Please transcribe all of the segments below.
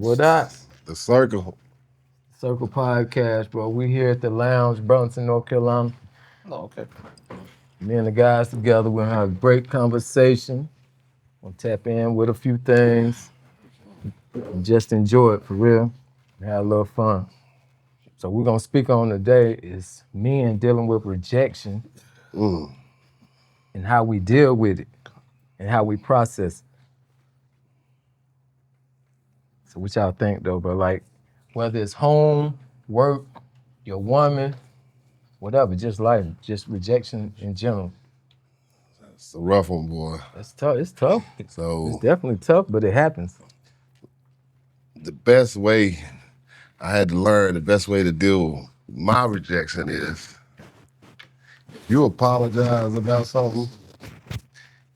What up? The circle. Circle Podcast, bro. We here at the lounge, Burlington, North Carolina. Oh, okay. Me and the guys together. We're gonna have a great conversation. We'll tap in with a few things. And just enjoy it for real. And have a little fun. So we're gonna speak on today is men dealing with rejection and how we deal with it and how we process it. So what y'all think though, bro? Like whether it's home, work, your woman, whatever, just life, just rejection in general. It's a rough one, boy. It's tough. It's tough. So It's definitely tough, but it happens. the best way I had to learn, the best way to deal with my rejection is you apologize about something,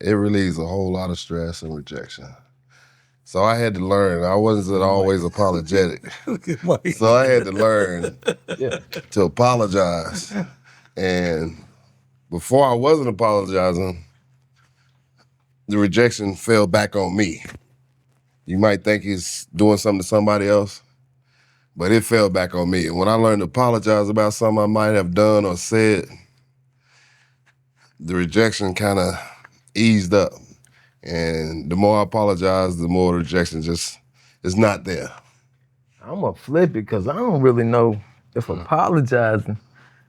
it relieves a whole lot of stress and rejection. So I had to learn. I wasn't always apologetic. So I had to learn to apologize. And before I wasn't apologizing, the rejection fell back on me. You might think he's doing something to somebody else, but it fell back on me. And when I learned to apologize about something I might have done or said, the rejection kind of eased up. And the more I apologize, the more rejection just is not there. I'm gonna flip it because I don't really know if apologizing.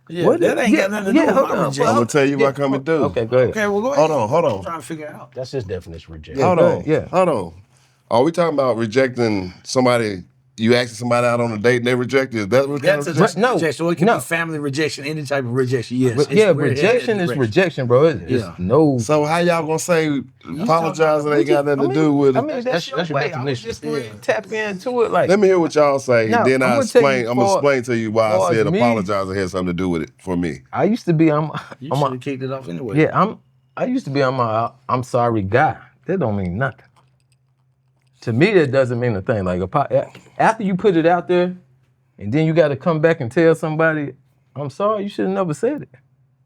Yeah, that ain't got nothing to do with hold my on, rejection. I'm gonna tell you what I come to do. Okay, go ahead. Okay, well, go ahead. Hold on. I'm trying to figure it out. That's his definition of rejection. Hold go on. ahead, yeah. Hold on. Are we talking about rejecting somebody, you asking somebody out on a date and they reject you? Is that what kind That's of a rejection? No, rejection. So it can no. be family rejection, any type of rejection. Yes. it's Yeah, where it rejection has is direction. rejection, bro. It's Yeah. no. So how y'all gonna say apologizing ain't got nothing to do with it? I mean, that's your your way. I was definition. just going to tap into it. Like, Let me hear what y'all say, Now, and then I'm I'll gonna tell you explain. I'm gonna for- explain to you why I for said me- apologizing had something to do with it for me. I used to be. You should have kicked it off anyway. Yeah, I used to be on my I'm sorry guy. That don't mean nothing. To me, that doesn't mean a thing. Like after you put it out there, and then you got to come back and tell somebody, I'm sorry, you should have never said it.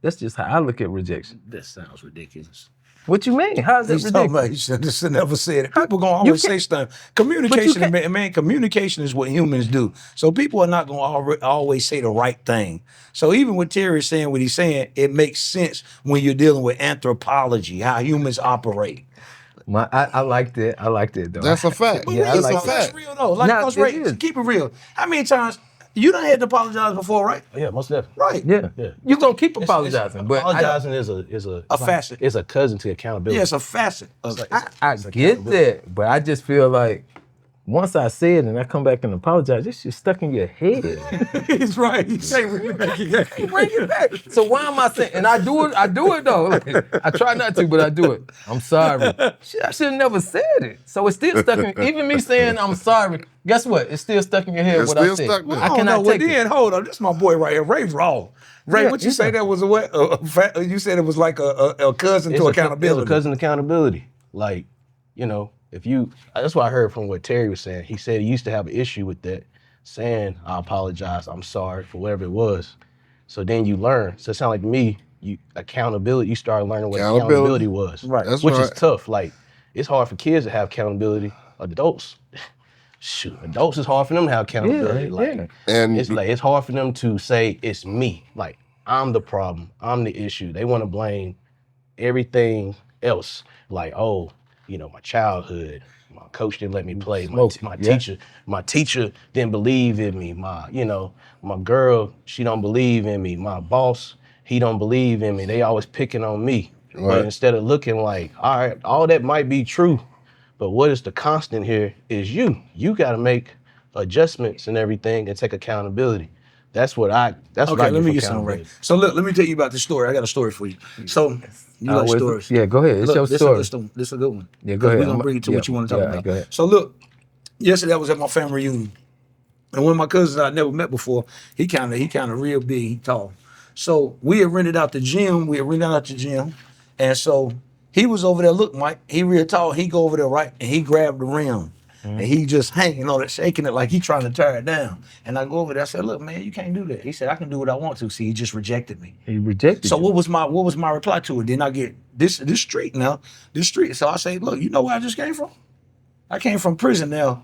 That's just how I look at rejection. That sounds ridiculous. What you mean? How is that He's talking ridiculous? about you should have never said it. People gonna always say stuff. Communication, man, communication is what humans do. So people are not gonna always say the right thing. So even with Terry saying what he's saying, it makes sense when you're dealing with anthropology, how humans operate. I like that. I like that though. That's a fact. But Yeah, I real like though, that. that's real though. Like Nah, those it is. keep it real. How many times you done had to apologize before, right? Yeah, most definitely. Right. Yeah. Yeah. You gonna keep apologizing, but Apologizing is a facet. It's a cousin to accountability. Yeah, it's a facet. I get that, but I just feel like once I say it and I come back and apologize, this shit stuck in your head. He's right. You can't bring it back. So why am I saying? And I do it though. Like, I try not to, but I do it. I'm sorry. Shit, I should have never said it. So it's still stuck in. Even me saying I'm sorry, guess what? It's still stuck in your head. It's what I still said. stuck there. I cannot take then, it. hold on. This is my boy right here, Ray Raw. Ray, Yeah, what you yeah. say that was a what? You said it was like a cousin It's to a accountability. cousin accountability. Like, you know, if you, that's what I heard from what Terry was saying. He said he used to have an issue with that, saying, I apologize, I'm sorry for whatever it was. So then you learn. So it sounded like to me, accountability, you started learning what accountability was. Right. That's which right. is tough. Like, it's hard for kids to have accountability. Adults, adults is hard for them to have accountability. Yeah, like, yeah. And it's like, it's hard for them to say, it's me. Like, I'm the problem, I'm the issue. They want to blame everything else. Like, oh, you know, my childhood, my coach didn't let me play, my teacher didn't believe in me, my girl, she don't believe in me, my boss, he don't believe in me. They always picking on me. Right. But instead of looking like, all right, all that might be true, but what is the constant here is you. You got to make adjustments and everything and take accountability. That's what I Okay, get let me from get something right. accountability. So look, let me tell you about the story. I got a story for you. So you like stories? Yeah, go ahead. It's Look, your this story. This is a good one. Yeah, go ahead. We're gonna bring it to what you want to talk yeah, about. go ahead. So look, yesterday I was at my family reunion, and one of my cousins I never met before, he kind of real big, he tall. So we had rented out the gym. And so he was over there. Look, Mike, he real tall. He go over there, right, and he grabbed the rim. And he just hanging on it, shaking it like he trying to tear it down. And I go over there, I said, look, man, you can't do that. He said, I can do what I want to. See, he just rejected me. He rejected So you. what was my reply to it? Then I get this street now, this street. So I say, look, you know where I just came from? I came from prison now.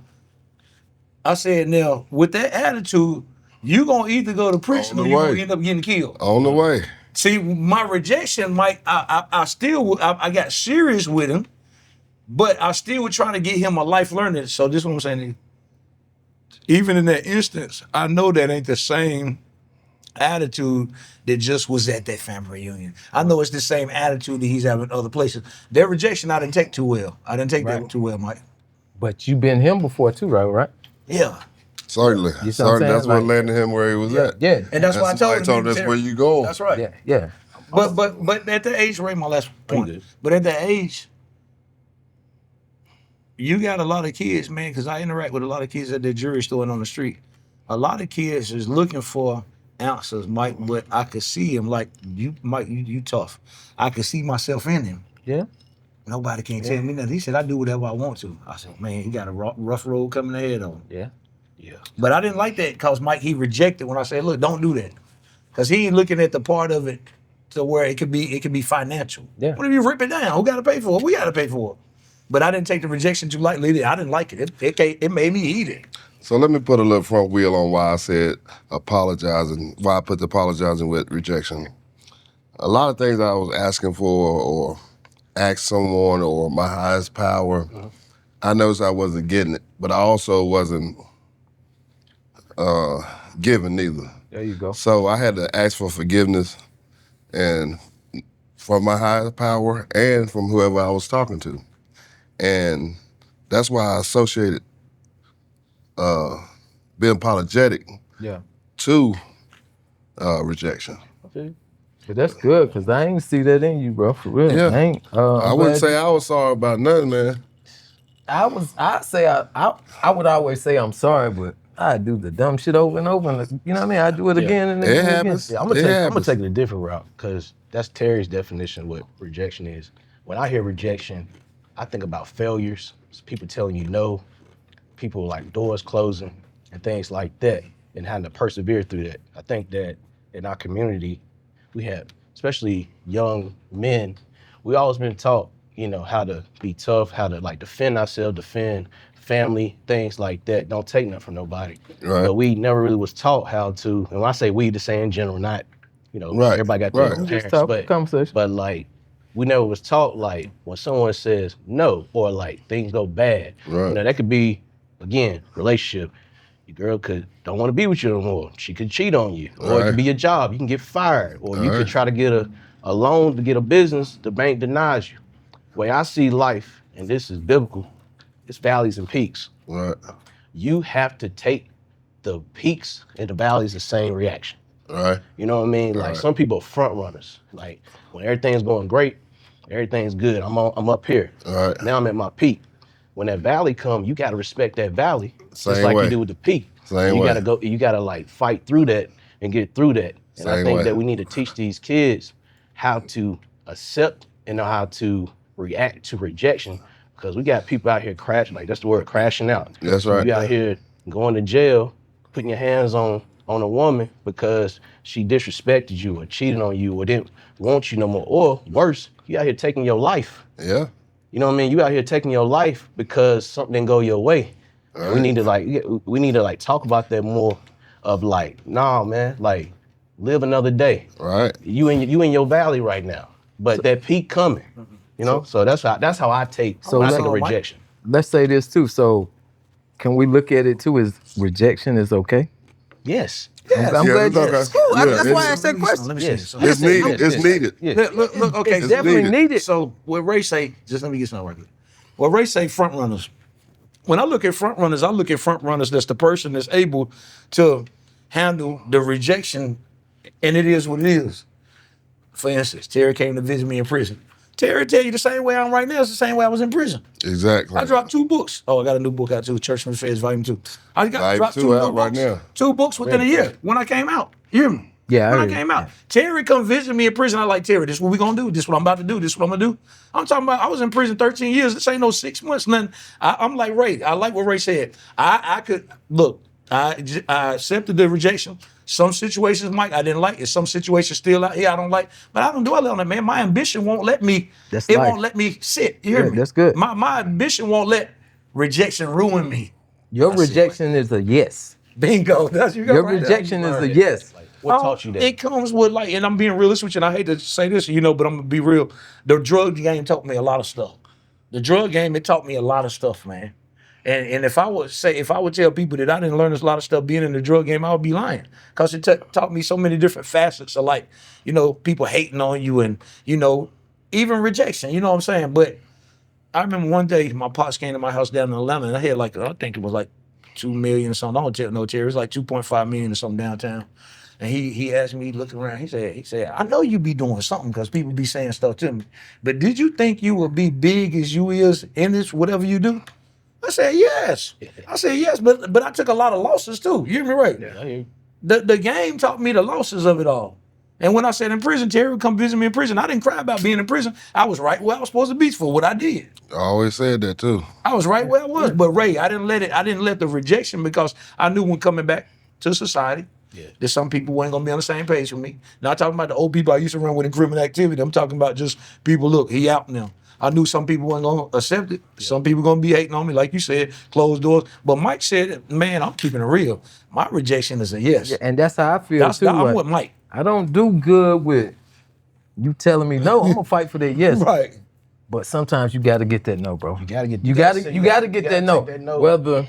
I said, now with that attitude, you gonna either go to prison On or the you gonna way. end up getting killed. On the way. See, my rejection, Mike, I got serious with him, but I still was trying to get him a life learning. So this is what I'm saying to you. Even in that instance, I know that ain't the same attitude that just was at that family reunion. I know it's the same attitude that he's having other places. Their rejection, I didn't take too well. I didn't take that too well, Mike. But you been him before too, right? Yeah. Certainly. You see what I'm saying? That's what Like- landed him where he was at. Yeah. And that's why I told him. That's where you go. That's right. Yeah. But at the age, Ray, my last point. good. But at that age, you got a lot of kids, man, because I interact with a lot of kids at the jury store and on the street. A lot of kids is looking for answers, Mike, but I could see him like you, Mike, you tough. I could see myself in him. Yeah. Nobody can tell me nothing. He said, I do whatever I want to. I said, man, he got a rough road coming ahead on him. Yeah. Yeah. But I didn't like that because Mike, he rejected when I said, look, don't do that. Because he ain't looking at the part of it to where it could be financial. Yeah. What if you rip it down? Who got to pay for it? We got to pay for it. But I didn't take the rejection too lightly. I didn't like it. It made me eat it. So let me put a little front wheel on why I said apologizing, why I put the apologizing with rejection. A lot of things I was asking for or asked someone or my highest power, I noticed I wasn't getting it, but I also wasn't giving neither. There you go. So I had to ask for forgiveness and from my higher power and from whoever I was talking to. And that's why I associated being apologetic Yeah. to rejection. Okay. But that's good because I ain't see that in you, bro. For real. Yeah. I ain't. I wouldn't say I was sorry about nothing, man. I would always say I'm sorry, but I do the dumb shit over and over. And you know what I mean? I do it again and It again. happens. Yeah, I'm gonna take it a different route because that's Terry's definition of what rejection is. When I hear rejection, I think about failures, people telling you no, people like doors closing and things like that, and having to persevere through that. I think that in our community, we have, especially young men, we always been taught, how to be tough, how to like defend ourselves, defend family, things like that. Don't take nothing from nobody. Right. But we never really was taught how to, and when I say we, to say in general, not, Right. everybody got their Right. own Just parents, talk conversation. but like, we never was taught like when someone says no or like things go bad, Right. that could be, again, relationship. Your girl don't want to be with you no more. She could cheat on you, or it Right. could be your job. You can get fired, or you Right. could try to get a loan to get a business. The bank denies you. The way I see life, and this is biblical, it's valleys and peaks. Right. You have to take the peaks and the valleys the same reaction. Right. You know what I mean? Like Right. some people are front runners. Like when everything's going great, everything's good. I'm up here. Right. Now I'm at my peak. When that valley come, you gotta respect that valley. Same just like way. you do with the peak. Same you way. gotta like fight through that and get through that. And I Same think way. that we need to teach these kids how to accept and know how to react to rejection. Because we got people out here crashing, like that's the word, crashing out. That's right. You out here going to jail, putting your hands on a woman because she disrespected you or cheated on you or didn't want you no more. Or worse, you out here taking your life. Yeah. You know what I mean? You out here taking your life because something didn't go your way. Right. We need to talk about that more of like, nah, man, like live another day. Right. You in your valley right now, but that peak coming. So that's how I take So when I like- think of rejection. Let's say this too. So can we look at it too as rejection is okay? Yes. I'm glad it's okay. that's cool. Yeah, That's why I it's- asked that question. Let me see Yes. this. It's needed. It's needed. Yeah. Look, okay. It's definitely needed. So what Ray say, just let me get something right here. Well, Ray say front runners. When I look at front runners, I look at front runners that's the person that's able to handle the rejection, and it is what it is. For instance, Terry came to visit me in prison. Terry tell you the same way I'm right now is the same way I was in prison. Exactly. I dropped 2 books. Oh, I got a new book out too, Churchman Affairs Volume 2. I got Volume dropped 2 2 new out right books. now. 2 books within a year when I came out. You hear me? Yeah, I When I heard came you. out. Terry come visit me in prison. I like, Terry, this is what we gonna do. This is what I'm about to do. This is what I'm gonna do. I'm talking about, I was in prison 13 years. This ain't no 6 months, nothing. I'm like Ray. I like what Ray said. I could, look, I accepted the rejection. Some situations, Mike, I didn't like it. Some situations still out here I don't like. But I don't dwell on it, man. My ambition won't let me, That's life. won't let me sit. You hear Yeah, me? that's good. My ambition won't let rejection ruin me. Your I see, rejection is a yes. Bingo. That's you got Your right there. rejection is a Learned it. yes. Like, what taught you that? It comes with like, and I'm being realistic with you, and I hate to say this, but I'm gonna be real. The drug game taught me a lot of stuff. The drug game, it taught me a lot of stuff, man. And if I would tell people that I didn't learn a lot of stuff being in the drug game, I would be lying. Because it taught me so many different facets of like, people hating on you and, even rejection, you know what I'm saying? But I remember one day my pops came to my house down in Atlanta and I had I think it was like 2 million or something. I don't tell no Terry. It was like 2.5 million or something downtown. And he asked me, looking around, he said, I know you be doing something because people be saying stuff to me. But did you think you would be big as you is in this, whatever you do? I said, yes. I said, yes, but I took a lot of losses too. You hear me right? Yeah. The game taught me the losses of it all. And when I said in prison, Terry would come visit me in prison. I didn't cry about being in prison. I was right where I was supposed to be for what I did. I always said that too. I was right where I was. But Ray, I didn't let the rejection, because I knew when coming back to society, that some people weren't gonna be on the same page with me. Not talking about the old people I used to run with in criminal activity. I'm talking about just people, look, he out now. I knew some people weren't gonna accept it. Some people gonna be hating on me, like you said, closed doors. But Mike said, man, I'm keeping it real. My rejection is a yes. Yeah, and that's how I feel too. I'm with Mike. I don't do good with you telling me no. I'm gonna fight for that yes. Right. But sometimes you gotta get that no, bro. You gotta get You gotta get that no. take that no. Whether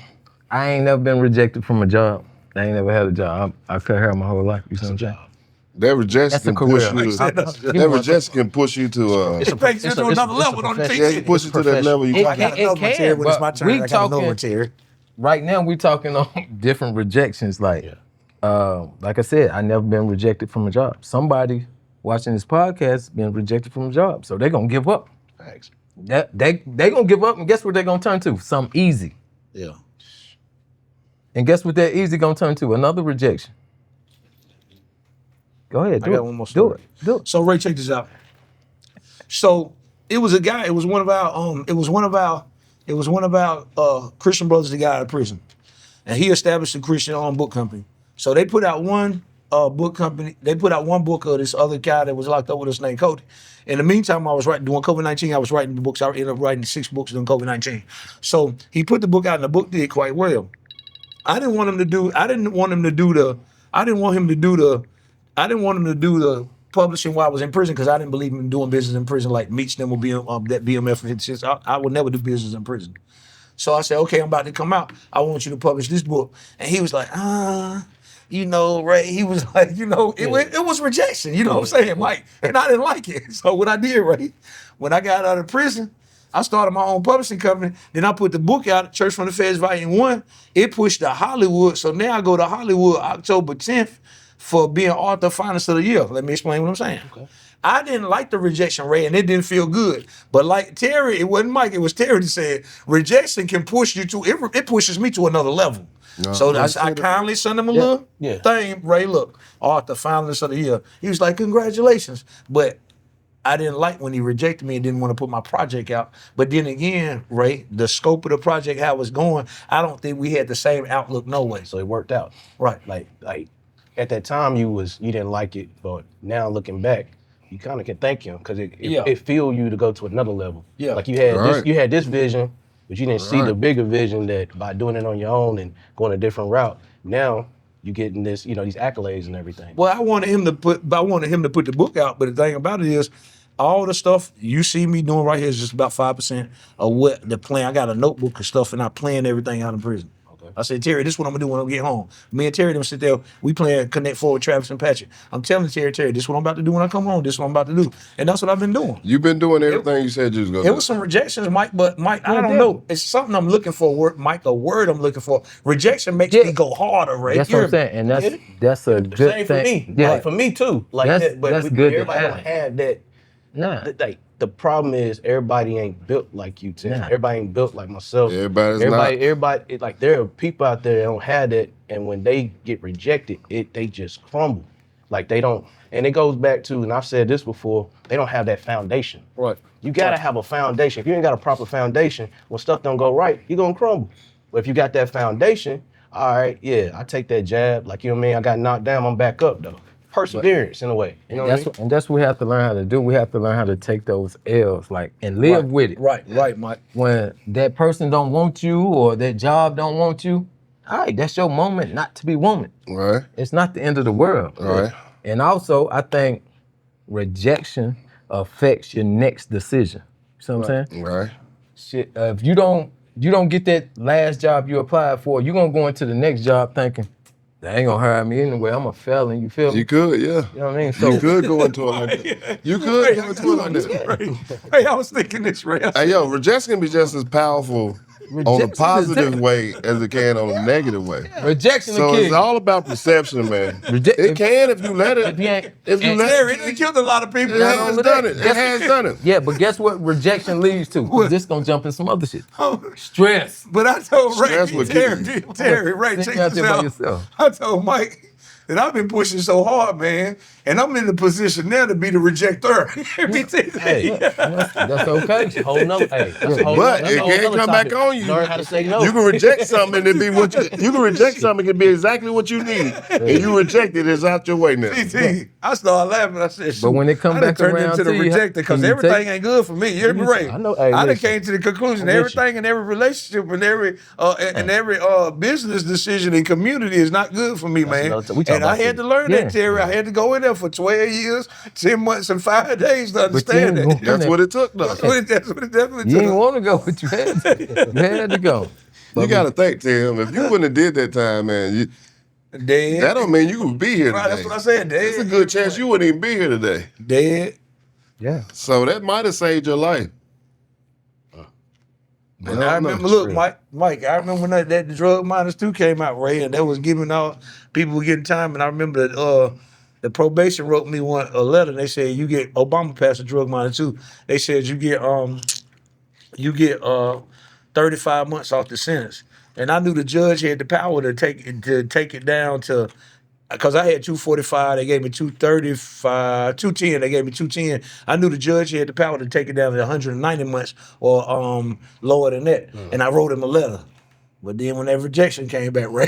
I ain't never been rejected from a job. I ain't never had a job. I cut hair my whole life. You see what I'm saying? That rejection That's a can push career. you. That That rejection can push you to. It takes you to another level, don't it? Yeah, it can push you to that level. You I got another one, Terry, when it's my turn. we I got another talking- one, Terry. Right now we talking on different rejections. Like I said, I never been rejected from a job. Somebody watching this podcast been rejected from a job, so they gonna give up. Thanks. They gonna give up, and guess what they gonna turn to? Something easy. Yeah. And guess what that easy gonna turn to? Another rejection. Go ahead, do I it. got one more Do story. it. Do it. So Ray, check this out. So it was a guy. It was one of our Christian brothers that got out of prison, and he established a Christian-owned book company. So they put out one book company. They put out one book of this other guy that was locked up with us named Cody. In the meantime, I was doing COVID-19. I was writing the books. I ended up writing 6 books during COVID-19. So he put the book out, and the book did quite well. I didn't want him to do the publishing while I was in prison, because I didn't believe in doing business in prison like Meets them will be that BMF 56. I would never do business in prison. So I said, okay, I'm about to come out. I want you to publish this book. And he was like, Ray, he was like, it was rejection, you know what I'm saying, Mike? And I didn't like it. So what I did, Ray, when I got out of prison, I started my own publishing company. Then I put the book out, Church from the Feds Volume 1. It pushed to Hollywood. So now I go to Hollywood October 10th for being author finalist of the year. Let me explain what I'm saying. Okay. I didn't like the rejection, Ray, and it didn't feel good. But like Terry, it wasn't Mike, it was Terry that said, rejection can push you to, it pushes me to another level. No, so I kindly sent him a little thing, Ray, look, author finalist of the year. He was like, congratulations. But I didn't like when he rejected me and didn't want to put my project out. But then again, Ray, the scope of the project, how it was going, I don't think we had the same outlook, no way. So it worked out. Right. Like at that time you didn't like it, but now looking back, you kind of can thank him because it fueled you to go to another level. Yeah. Like you had this vision, but you didn't see the bigger vision that by doing it on your own and going a different route, now you getting this, these accolades and everything. Well, I wanted him to put the book out, but the thing about it is, all the stuff you see me doing right here is just about 5% of what the plan. I got a notebook of stuff, and I plan everything out in prison. Okay. I said, Terry, this is what I'm gonna do when I get home. Me and Terry them sit there, we playing Connect Four with Travis and Patrick. I'm telling Terry, this is what I'm about to do when I come home. This is what I'm about to do, and that's what I've been doing. You've been doing everything you said you was gonna do. It was some rejections, Mike, but Mike, I don't know. It's something I'm looking for, Mike, a word I'm looking for. Rejection makes me go harder, right? That's what I'm saying, and that's a good Same thing. For me. Yeah, like, for me too. Like that's good. Everybody don't have that. Nah. The problem is everybody ain't built like you, Tim. Nah. Everybody ain't built like myself. Everybody, like there are people out there that don't have that, and when they get rejected, they just crumble. Like they don't, and it goes back to, and I've said this before, they don't have that foundation. Right. You gotta have a foundation. If you ain't got a proper foundation, when stuff don't go right, you're gonna crumble. But if you got that foundation, all right, yeah, I take that jab, like, you know what I mean? I got knocked down, I'm back up though. perseverance in a way. You know what I mean? And that's what we have to learn how to do. We have to learn how to take those L's, like, and live with it. Right, Mike. When that person don't want you or that job don't want you, all right, that's your moment not to be wanted. Right. It's not the end of the world. Right. And also, I think rejection affects your next decision. You see what I'm saying? Right. Shit, if you don't get that last job you applied for, you're gonna go into the next job thinking, they ain't gonna hire me anyway. I'm a felon. You feel me? You could, yeah. You know what I mean? So You could go into it like that. You could go into it like that. Hey, I was thinking this, Ray. Hey, yo, rejection can be just as powerful on the Rejection is positive way as it can on the negative way. rejection So will kill it's you. all about perception, man. Reject- It can if you let it. If you ain't- If you let Terry, it. it killed a lot of people. It has done it. It has done it. Yeah, but guess what rejection leads to? This gonna jump in some other shit. Oh, Stress. but I told Ray, Stress would Terry, Ray, Think check you out this there by out. yourself. I told Mike that I've been pushing so hard, man, and I'm in the position now to be the rejecter. Hey, That's okay. whole nother, hey, that's a whole But that's a it whole can't nother come back topic. on you. Learn how to say no. You can reject something and it be what you can reject something, it can be exactly what you need. And you reject it, it's out your way now. I started laughing. I said, But when it come I done back turned around into the to you, rejector because can you everything take- ain't good for me. You're right. I know. Hey, I done listen. came to the conclusion I'm with everything in every relationship and every business decision and community is not good for me, man. another we talking And I about had to you. learn Yeah. that, Terry. I had to go in there for 12 years, 10 months, and 5 days to understand you ain't that. gonna- That's what it took though. That's what it definitely You didn't took. want to go, but you had to. You had to go. You gotta think, Tim, if you wouldn't have did that time, man, Dead. that don't mean you would be here Right, today. that's what I said. Dead. There's a good chance you wouldn't even be here today. Dead. Yeah. So that might have saved your life. And I remember, look, Mike, I remember when that Drug Minors 2 came out, Ray, and that was giving out, people were getting time, and I remember that the probation wrote me a letter. They said, you get, Obama passed the Drug Minor 2. They said, you get 35 months off the sentence. And I knew the judge had the power to take it down to, because I had 245, they gave me 235, 210, they gave me 210. I knew the judge had the power to take it down to 190 months or lower than that. And I wrote him a letter. But then when that rejection came back, Ray.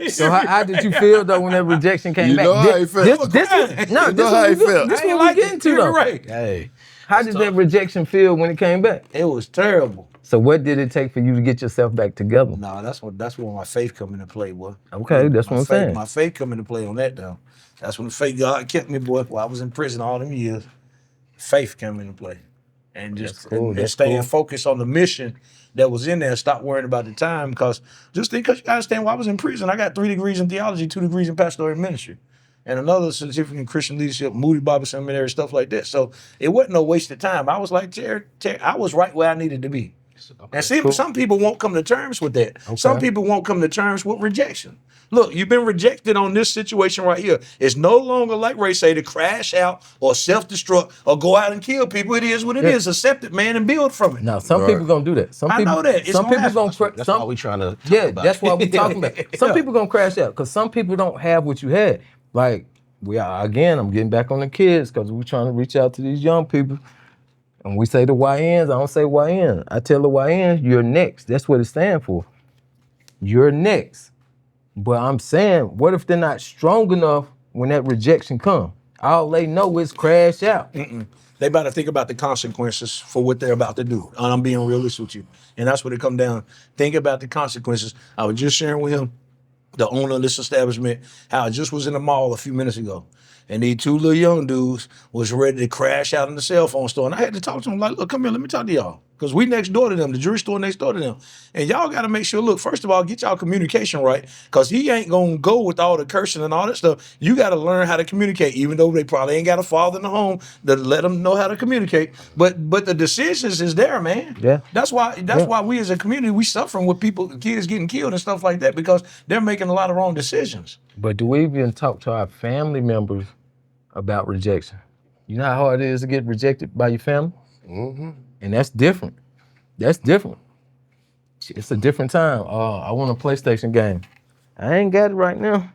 So how did you feel though when that rejection came You back? know how he felt. This You know how he felt. This I ain't what we like getting it, to though. Ray. Hey, How did that rejection feel when it came back? It was terrible. So what did it take for you to get yourself back together? No, that's where my faith come into play, boy. Okay, that's what I'm saying. My faith come into play on that, though. That's when the faith God kept me, boy. While I was in prison all them years, faith came into play, and just That's cool, and that's staying cool. focused on the mission that was in there. Stop worrying about the time, because you understand, while I was in prison, I got 3 degrees in theology, 2 degrees in pastoral ministry, and another certificate in Christian leadership, Moody Bible Seminary, stuff like that. So it wasn't no wasted time. I was like, Terry, I was right where I needed to be. And see, some people won't come to terms with that. Some people won't come to terms with rejection. Look, you've been rejected on this situation right here. It's no longer, like Ray say, to crash out or self-destruct or go out and kill people. It is what it is. Accept it, man, and build from it. Now some people gonna do that. Some I people, know that. It's some gonna people happen. gonna that's all we trying to talk about. that's what we're talking about. Some people gonna crash out because some people don't have what you had. Like I'm getting back on the kids because we're trying to reach out to these young people. And we say the YNs, I don't say YN. I tell the YN, you're next. That's what it stands for. You're next. But I'm saying, what if they're not strong enough when that rejection comes? All they know is crash out. They about to think about the consequences for what they're about to do. And I'm being realistic with you. And that's what it come down. Think about the consequences. I was just sharing with him, the owner of this establishment, how I just was in the mall a few minutes ago. And these 2 little young dudes was ready to crash out in the cell phone store. And I had to talk to them like, look, come here, let me talk to y'all. Because we next door to them, the jewelry store next door to them. And y'all got to make sure, look, first of all, get y'all communication right. Because he ain't going to go with all the cursing and all that stuff. You got to learn how to communicate, even though they probably ain't got a father in the home to let them know how to communicate. But the decisions is there, man. Yeah. That's why we as a community, we suffering with kids getting killed and stuff like that, because they're making a lot of wrong decisions. But do we even talk to our family members about rejection? You know how hard it is to get rejected by your family? Mm-hmm. And that's different. That's different. It's a different time. I want a PlayStation game. I ain't got it right now.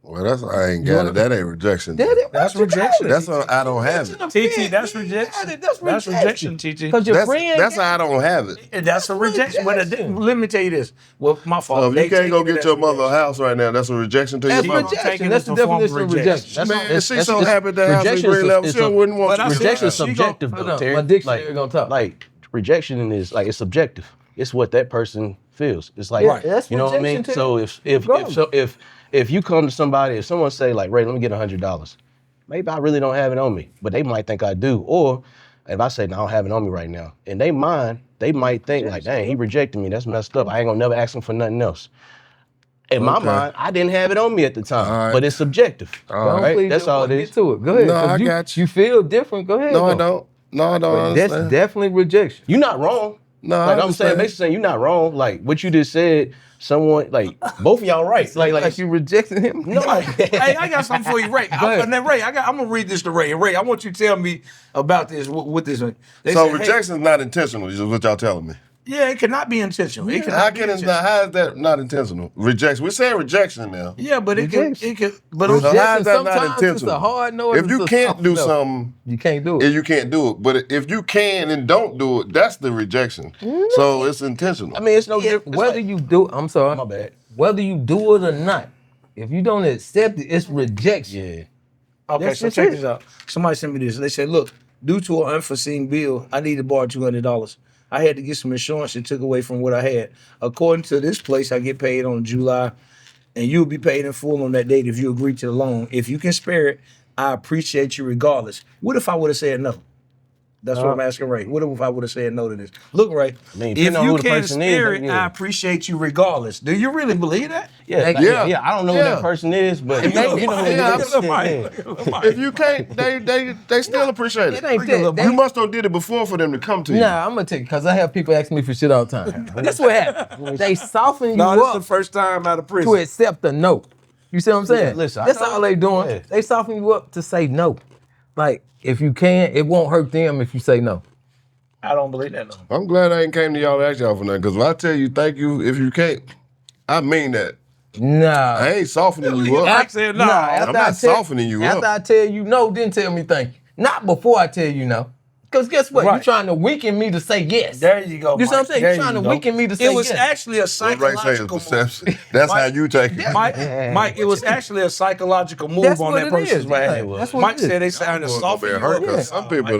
Well, I ain't got it. That ain't rejection. That's rejection. That's what I don't have it. TT, that's rejection. That's rejection, TT. Because your friend. That's how I don't have it. And that's a rejection. But let me tell you this. Well, my fault. So if you can't go get your mother a house right now, that's a rejection to your That's mother. rejection. That's the definition of rejection. Man, she's so happy to have a green level. She wouldn't want you. Rejection is subjective, Hold though, on, Terry. my dictionary gonna talk. Like rejection is like it's subjective. It's what that person feels. It's like Right. That's you know what I mean. rejection, So if you come to somebody, if someone say like, Ray, let me get $100, maybe I really don't have it on me, but they might think I do. Or if I say, no, I don't have it on me right now, in their mind, they might think like, dang, he rejected me. That's messed up. I ain't gonna never ask him for nothing else. In my mind, I didn't have it on me at the time, All right. but it's subjective. All right? Please That's don't all it is. Get to it. Go ahead. No, 'cause I got you. You feel different. Go ahead. No, I though. don't. No, I don't That's understand. definitely rejection. You're not wrong. No, I like I'm understand. saying, basically saying you're not wrong. Like what you just said, someone like both of y'all right. Like you rejected him. no, Hey, I got something for you, Ray. ahead. And then Ray, I'm gonna read this to Ray. And Ray, I want you to tell me about this. What this? They So said, hey, rejection is not intentional, is what y'all telling me. yeah, it cannot be intentional. It How cannot be can it intentional. not? How is that not intentional? Rejection. We're saying rejection now. Yeah, but it can. But So how is that not sometimes intentional? it's a hard no. If you can't do something, you can't do it. if you can't do it. But if you can and don't do it, that's the rejection. So it's intentional. I mean it's no different. Whether you do, I'm sorry. My bad. Whether you do it or not, if you don't accept it, it's rejection. Yeah. okay, That's so just check it. this out. Somebody sent me this. They said, look, due to an unforeseen bill, I need to borrow $200. I had to get some insurance that took away from what I had. According to this place, I get paid on July, and you'll be paid in full on that date if you agree to the loan. If you can spare it, I appreciate you regardless. What if I would have said no? That's what I'm asking Ray. What if I would have said no to this? Look, Ray, mean, if depending on you who the can't person is, spare it, yeah. I appreciate you regardless. Do you really believe that? Yeah, Yeah. I don't know who Yeah. that person is, but you Maybe- know who yeah, it is. Look, Yeah. Mike. If you can't, they still appreciate It it. ain't that. You must have did it before for them to come to you. Nah, I'm gonna take it because I have people asking me for shit all the time. That's what happened. They soften you No, this is the up first time out of to prison. accept a no. You see what I'm saying? listen, I that's know- all they doing. yeah. They soften you up to say no. Like if you can, it won't hurt them if you say no. I don't believe that, no. I'm glad I ain't came to y'all to ask y'all for nothing. Because when I tell you thank you if you can't, I mean that. Nah. I ain't softening you up. Mike said no. I'm not softening you after up. I tell you no, then tell me thank you. Not before I tell you no. Because guess what? Right. You're trying to weaken me to say yes. There you go. You see what I'm Mike. saying? There You're trying you to go. weaken me to say It was yes. actually a What Ray say is psychological move. perception. That's how you take it. Mike, it was actually a psychological move That's on what that it person's is. behalf. Yeah, that's what Mike it is. said they sound to Going soften to you be hurt up. because some people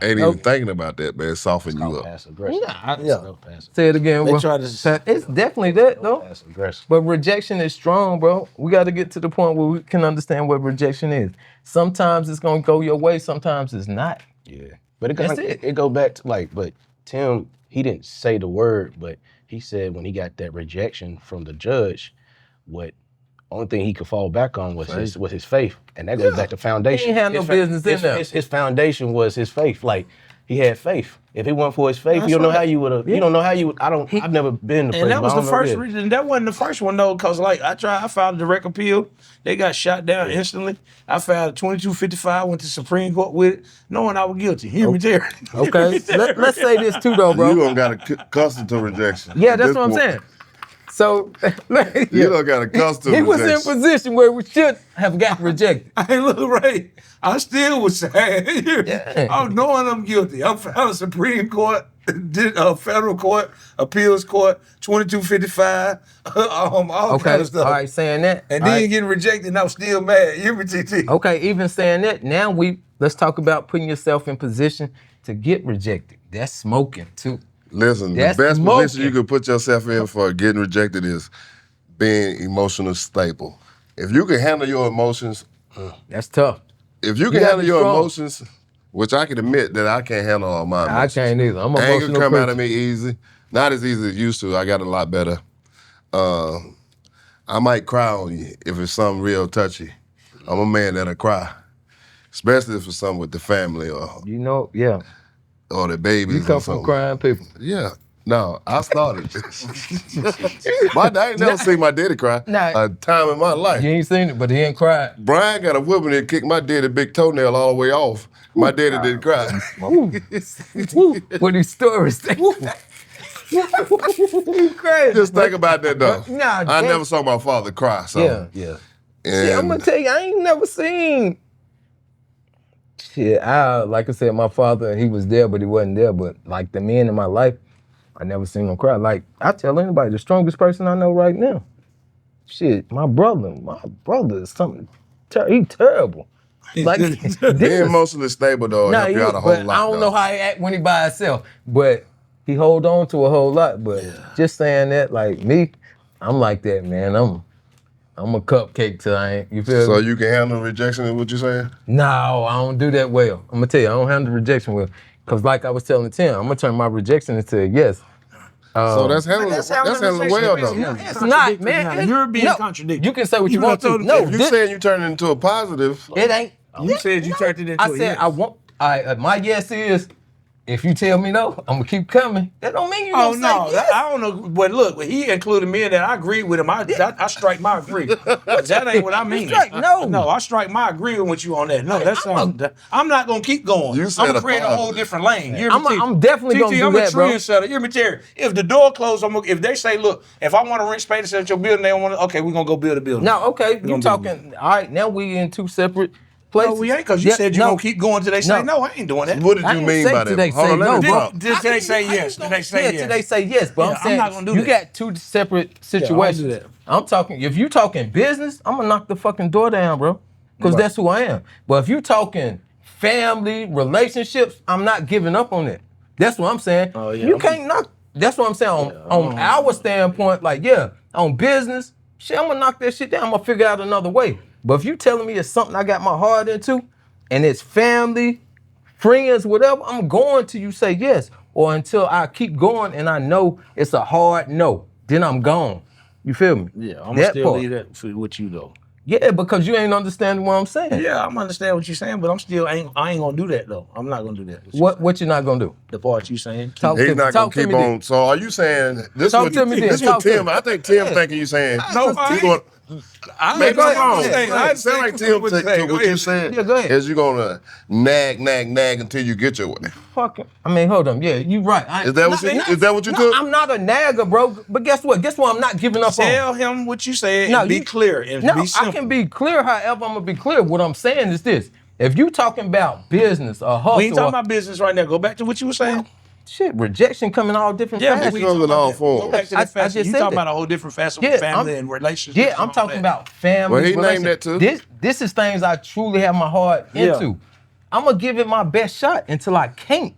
ain't even thinking about that, man. Soften you up. Passive aggressive. No passive. Say it again. They Will. try to- It's definitely that though. Passive aggressive. But rejection is strong, bro. We got to get to the point where we can understand what rejection is. Sometimes it's gonna go your way. Sometimes it's not. Yeah. But That's it go back to like, but Tim, he didn't say the word, but he said when he got that rejection from the judge, what only thing he could fall back on was his faith. And that goes back to foundation. He ain't had no business in there. His foundation was his faith. Like he had faith. If it wasn't for his faith, That's you don't know right. how you would have. You don't know how you would. I've never been to And that was the first reason. reason. That wasn't the first one though, because like I filed a direct appeal. They got shot down instantly. I filed a 2255, went to Supreme Court with it, knowing I was guilty. Hear me, Terry. Okay. Let's say this too, though, bro. You don't got accustomed to rejection. Yeah, At that's this what I'm point. saying. So You don't got accustomed he to was in rejection. position where we should have got rejected. I ain't look right. I still was sad. Yeah. I'm knowing I'm guilty. I'm found a Supreme Court, federal court, appeals court, 2255, all Okay. kind of stuff. All right, saying that. And all then right. getting rejected, and I'm still mad. You hear me, TT? Okay, even saying that, now let's talk about putting yourself in position to get rejected. That's smoking too. Listen, That's the best smoking. position you could put yourself in for getting rejected is being emotional stable. If you can handle your emotions, That's tough. if you can gotta handle be your strong. emotions, which I can admit that I can't handle all my I emotions. can't either. I'm Anger emotional. come out of creature. me easy. Not as easy as it used to. I got a lot better. I might cry on you if it's something real touchy. I'm a man that'll cry. Especially if it's something with the family or You know, yeah. the babies You come or from something. crying people. Yeah. No, I started this. I ain't never seen my daddy cry Nah. a time in my life. You ain't seen it, but he ain't cried. Brian got a whooping that kicked my daddy big toenail all the way off. My daddy didn't cry. Woo. Woo. What these stories say. Crazy. Just think about that though. Nah, I that- never saw my father cry. So Yeah. Shit, I'm gonna tell you, I ain't never seen. Shit, like I said, my father, he was there, but he wasn't there. But like the men in my life, I never seen him cry. Like I tell anybody, the strongest person I know right now, shit, my brother is something. He terrible. Like this Being is, emotionally stable though nah, help he you is, out a whole but lot. I don't though. know how he act when he by himself. But he hold on to a whole lot. But just saying that, like me, I'm like that, man. I'm a cupcake till I ain't. You feel So me? you can handle rejection is what you saying? No, I don't do that well. I'm gonna tell you, I don't handle rejection well. Cause like I was telling Tim, I'm gonna turn my rejection into a yes. So that's handling well though. It's not, man. You're being No, contradictory. you can say what you Even though I want to. told him No, If you saying you turn it into a positive, it ain't. You said you turned it into I a said yes. I want. My yes is, if you tell me no, I'm gonna keep coming. That don't mean you Oh gonna no, say yes. I don't know. But look, he included me in that. I agreed with him. I strike my agree. That ain't what I mean. strike no. No, I strike my agreeing with you on that. No, that's something. I'm not gonna keep going. You I'm said gonna a create a whole positive. different lane. You're I'm definitely gonna do I'm that, a bro. trendsetter. Hear me, Terry. If the door closed, if they say, look, if I want to rent space at your building, they don't want to. Okay, we're gonna go build a building. Now, okay, gonna you be talking. All right, now we in two separate places. No, we ain't, because you said you're gonna keep going till they say no. I ain't doing that. What did I you ain't mean say by till that? they Hold say on, let no, me bro. talk. Till they say yes. Till they say Yeah, yes. till they say yes. But Yeah, I'm I'm saying not gonna do you that. got two separate do situations. that. I'm talking. If you talking business, I'm gonna knock the fucking door down, bro. Because that's who I am. But if you talking family, relationships, I'm not giving up on it. That's what I'm saying. Oh, yeah, You I'm- can't knock. That's what I'm saying. On our standpoint, like on business, shit, I'm gonna knock that shit down. I'm gonna figure out another way. But if you telling me it's something I got my heart into, and it's family, friends, whatever, I'm going till you say yes. Or until I keep going and I know it's a hard no. Then I'm gone. You feel me? Yeah, I'm gonna That still part. leave that with you though. Yeah, because you ain't understanding what I'm saying. Yeah, I'm understand what you're saying, but I ain't gonna do that though. I'm not gonna do that. What you're not gonna do? The part you saying? Talk He's to, not gonna talk to keep me on. then. So are you saying this? Talk What to me then. this? Talk What to Tim? me. I think Tim thinking you saying. No, I you going. I Maybe I'm wrong. ahead. I It sound like Tim what to Go what you ahead. said. Yeah, go ahead. Is you gonna nag until you get your way? Fucking. I mean, hold on. Yeah, you right. Is that what you took? I'm not a nagger, bro. But guess what? Guess what? I'm not giving up on. Tell him what you said No, and be you- clear and No, be simple. I can be clear. However, I'm gonna be clear. What I'm saying is this: if you talking about business or hustle, We ain't talking about business right now. Go back to what you were saying. shit, rejection coming all different Yeah, but facets. we comes talking in about all that. forms. Go back to I that facet. just You said talking that. about a whole different facet Yeah, of family I'm- and relationships. Yeah, and I'm all talking that. about family. Well, he named relationship. that too. This is things I truly have my heart Yeah. into. I'm gonna give it my best shot until I can't.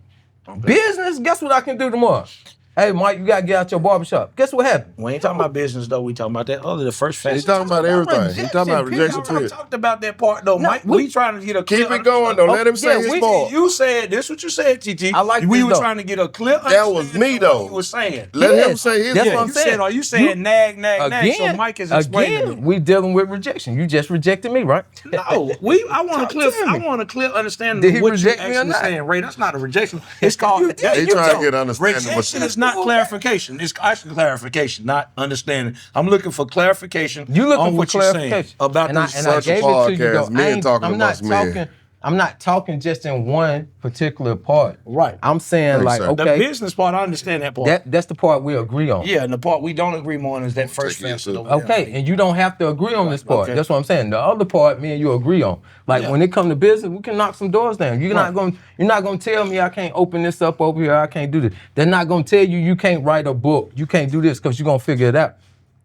Business, guess what I can do tomorrow? Hey, Mike, you gotta get out your barbershop. Guess what happened? We ain't talking about business though. We talking about that other, the first facet. He's talking about everything. He's talking about rejection, rejection I period. talked about that part though, No, Mike. we- We trying to get a Keep clear it going though. Let him say yeah, his we- part. You said this. What you said, TT. I like we this, were though. trying to get a clear. That was understanding me, of though. What you were saying. Let Yes, him say his that's part. what I'm you saying. said, are you saying nag? Again, So Mike is explaining again, it. we dealing with rejection. You just rejected me, right? No, I want a clear. to me. I want a clear understanding Did he of what you reject me or actually not? saying, Ray. That's not a rejection. It's called. You did. He You trying to told- get understanding. Rejection is not clarification. It's actually clarification, not understanding. I'm looking for clarification. You looking on for what you're saying clarification about and I this. such a gave it to you though. podcast, men talking I'm not amongst men. talking. I'm not talking just in one particular part. Right. I'm saying Thanks, like, sir. The okay, business part, I understand that part. that's the part we agree on. Yeah, and the part we don't agree on is that first Take it, facet. too. over there. Okay, and you don't have to agree on this part. okay. That's what I'm saying. The other part, me and you agree on. Like Yeah. when it comes to business, we can knock some doors down. You're not gonna tell me I can't open this up over here. I can't do this. They're not gonna tell you you can't write a book. You can't do this because you're gonna figure it out.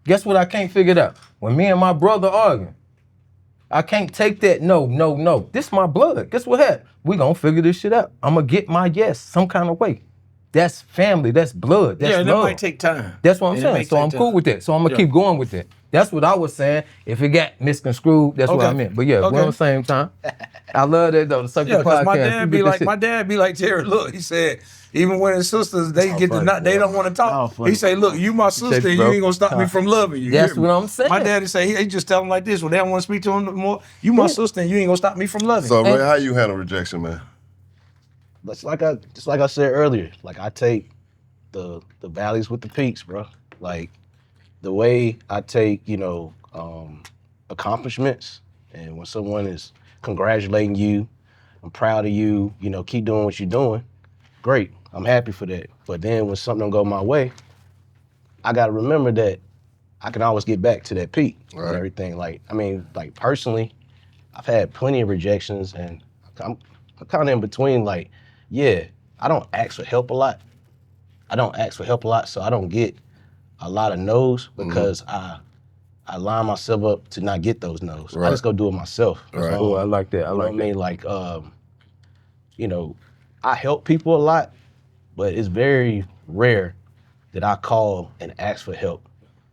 Guess what? I can't figure it out. When me and my brother arguing, I can't take that. No. This my blood. Guess what happened? We gonna figure this shit out. I'm gonna get my yes some kind of way. That's family. That's blood. That's Yeah, and that love. might take time. That's what I'm And it saying. may So take I'm time. cool with that. So I'm gonna Yeah. keep going with that. That's what I was saying. If it got misconstrued, that's what Okay. I meant. But yeah, Okay. we're on the same time. I love that though. The Circle Yeah, because Podcast. my you dad get be this like, shit. my dad be like, Terry, look, he said, even when his sisters, they get to funny, not, they bro. don't want to talk. Y'all funny. He say, look, you my sister, and you bro. ain't gonna stop me from loving you. That's hear me? what I'm saying. My daddy say, he just tell them like this, when they don't want to speak to him no more, you my sister, and you ain't gonna stop me from loving So, you. Ray, how you handle rejection, man? Just like I said earlier, like I take the valleys with the peaks, bro. Like the way I take, accomplishments, and when someone is congratulating you, I'm proud of you, keep doing what you're doing. Great, I'm happy for that. But then when something don't go my way, I gotta remember that I can always get back to that peak Right. and everything. Like, I mean, like personally, I've had plenty of rejections, and I'm kind of in between. Like, yeah, I don't ask for help a lot. So I don't get a lot of no's because I line myself up to not get those no's. Right. I just go do it myself. Right. Oh, I like that. I You know like what that. I mean? Like, you know, I help people a lot, but it's very rare that I call and ask for help.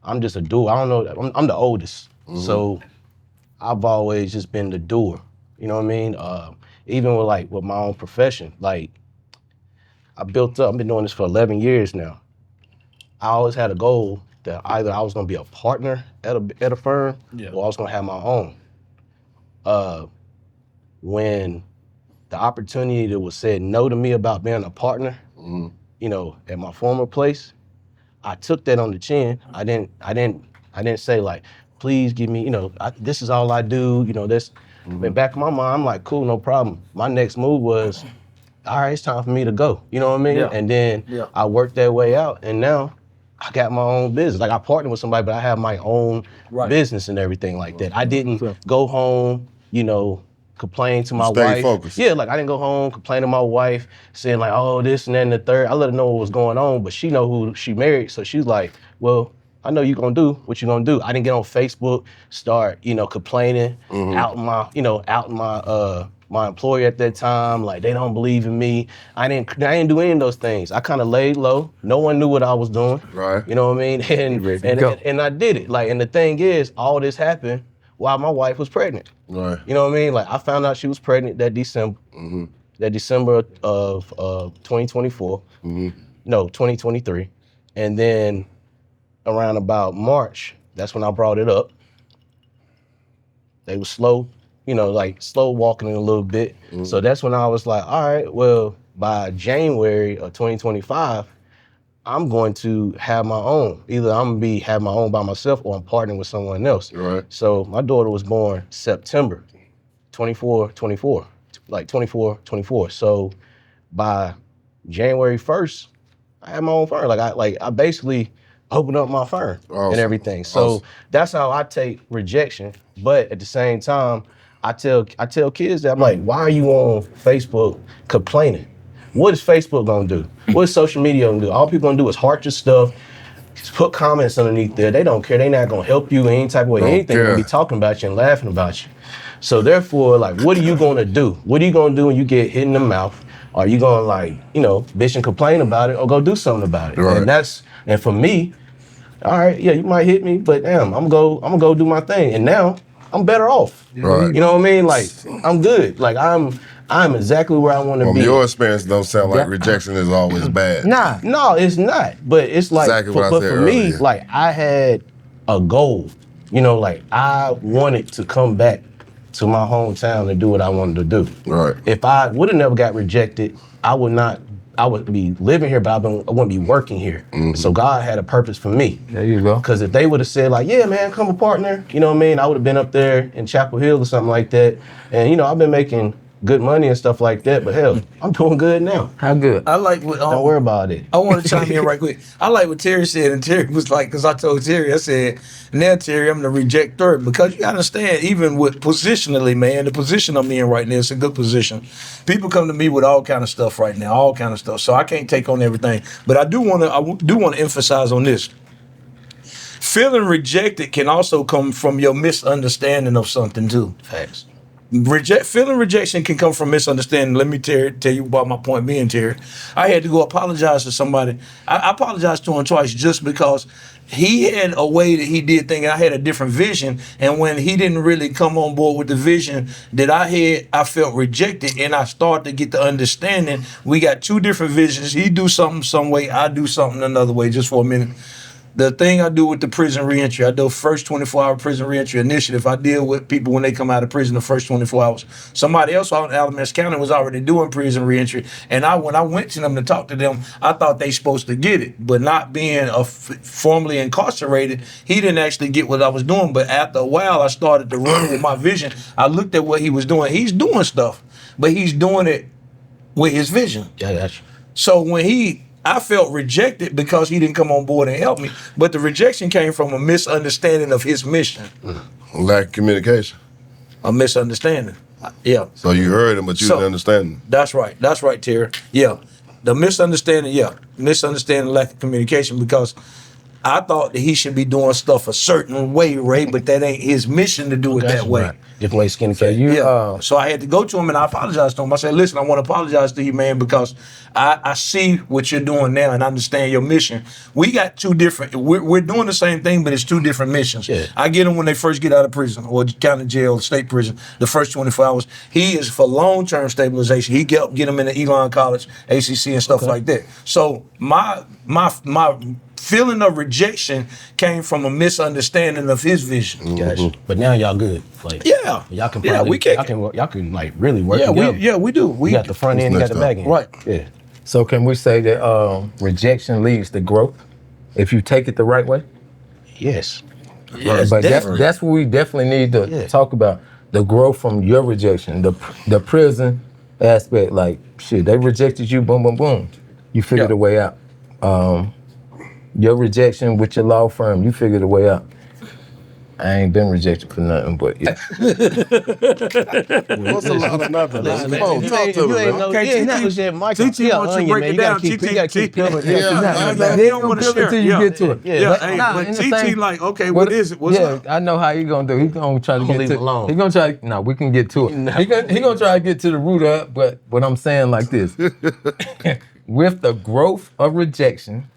I'm just a doer. I don't know. I'm the oldest, so I've always just been the doer. You know what I mean? Even with my own profession, like I've been doing this for 11 years now. I always had a goal that either I was gonna be a partner at a firm or I was gonna have my own. When the opportunity that was said no to me about being a partner, you know, at my former place, I took that on the chin. I didn't say like, please give me, you know, this is all I do, you know, this. But back in my mind, I'm like, cool, no problem. My next move was, all right, it's time for me to go. You know what I mean? Yeah. And then Yeah. I worked that way out, and now I got my own business. Like I partnered with somebody, but I have my own business and everything like that. I didn't go home, you know, complain to my stayed wife. focused. Yeah, like I didn't go home, complain to my wife, saying like, oh, this and that and the third. I let her know what was going on, but she know who she married, so she's like, well, I know you're gonna do what you're gonna do. I didn't get on Facebook, start, you know, complaining, out my employer at that time, like they don't believe in me. I didn't do any of those things. I kind of laid low. No one knew what I was doing. Right. You know what I mean? And I did it. Like, and the thing is, all this happened while my wife was pregnant. Right. You know what I mean? Like I found out she was pregnant that December. That December of 2024. No, 2023. And then around about March, that's when I brought it up. They were slow, you know, like slow walking it a little bit. So that's when I was like, all right, well, by January of 2025, I'm going to have my own. Either I'm gonna have my own by myself or I'm partnering with someone else. Right. So my daughter was born September 24. So by January 1st, I had my own firm. I basically opened up my firm and everything. So that's how I take rejection. But at the same time, I tell kids that I'm like, why are you on Facebook complaining? What is Facebook gonna do? What is social media gonna do? All people gonna do is heart your stuff, just put comments underneath there. They don't care. They not gonna help you in any type of way. Anything, they're gonna be talking about you and laughing about you. So therefore, like, what are you gonna do? What are you gonna do when you get hit in the mouth? Are you gonna, like, you know, bitch and complain about it, or go do something about it? Right. And for me, all right, yeah, you might hit me, but damn, I'm gonna go do my thing. And now I'm better off. Right. You know what I mean? Like, I'm good. Like I'm exactly where I want to be. From your experience, don't sound like rejection is always bad. Nah, no, it's not. But it's like, Exactly what I but said for me, earlier. like I had a goal. You know, like I wanted to come back to my hometown and do what I wanted to do. Right. If I would have never got rejected, I would be living here, but I wouldn't be working here. So God had a purpose for me. There you go. Because if they would have said like, yeah, man, come a partner, you know what I mean? I would have been up there in Chapel Hill or something like that. And, you know, I've been making good money and stuff like that, but hell, I'm doing good now. How good? I like what Don't worry about it. I want to chime in right quick. I like what Terry said, and Terry was like, because I told Terry, I said, now Terry, I'm gonna reject third, because you gotta understand, even with positionally, man, the position I'm in right now is a good position. People come to me with all kind of stuff right now, all kind of stuff. So I can't take on everything, but I do want to emphasize on this. Feeling rejected can also come from your misunderstanding of something too. Facts. Feeling rejection can come from misunderstanding. Let me tell you about my point being, Terry. I had to go apologize to somebody. I apologized to him twice just because he had a way that he did things. I had a different vision, and when he didn't really come on board with the vision that I had, I felt rejected, and I started to get the understanding. We got two different visions. He do something some way, I do something another way. Just for a minute. The thing I do with the prison reentry, I do first 24-hour prison reentry initiative. I deal with people when they come out of prison the first 24 hours. Somebody else out in Alamance County was already doing prison reentry, and when I went to them to talk to them, I thought they supposed to get it, but not being formally incarcerated, he didn't actually get what I was doing. But after a while, I started to run with my vision. I looked at what he was doing. He's doing stuff, but he's doing it with his vision. Yeah, that's So when he I felt rejected because he didn't come on board and help me. But the rejection came from a misunderstanding of his mission. Lack of communication. A misunderstanding. Yeah. So you heard him, but you didn't understand him. That's right. That's right, Terry. Yeah. The misunderstanding, misunderstanding, lack of communication, because I thought that he should be doing stuff a certain way, Ray, but that ain't his mission to do it that way. Right. Different way skin care. So I had to go to him and I apologized to him. I said, listen, I want to apologize to you, man, because I see what you're doing now and I understand your mission. We got two different, we're doing the same thing, but it's two different missions. Yeah. I get them when they first get out of prison or county jail, state prison, the first 24 hours. He is for long-term stabilization. He get them into Elon College, ACC and stuff like that. So my feeling of rejection came from a misunderstanding of his vision. Gotcha. But now y'all good. Like, Yeah. y'all can Yeah, probably, we can. y'all can like really work together. We do. You got the front end, you got the back end. Right. Yeah. So can we say that rejection leads to growth if you take it the right way? Yes. Yes, But definitely. that's what we definitely need to talk about. The growth from your rejection, the prison aspect. Like, shit, they rejected you, boom, boom, boom. You figured a way out. Your rejection with your law firm, you figured a way out. I ain't been rejected for nothing, but yeah. What's a lot of nothing? Come on, talk to You me, ain't man. know. Okay, You ain't TT know shit, Michael. TT wants to break it down. You gotta keep peeling. Yeah, He don't want to share. Until you get to it. Yeah, But hey, nah, but in the TT same- like, okay, what is it? What's up? I know how he gonna do. He gonna try to I'm gonna get leave to it alone. He gonna try. No, we can get to it. He gonna try to get to the root of it. But what I'm saying like this, with the growth of rejection,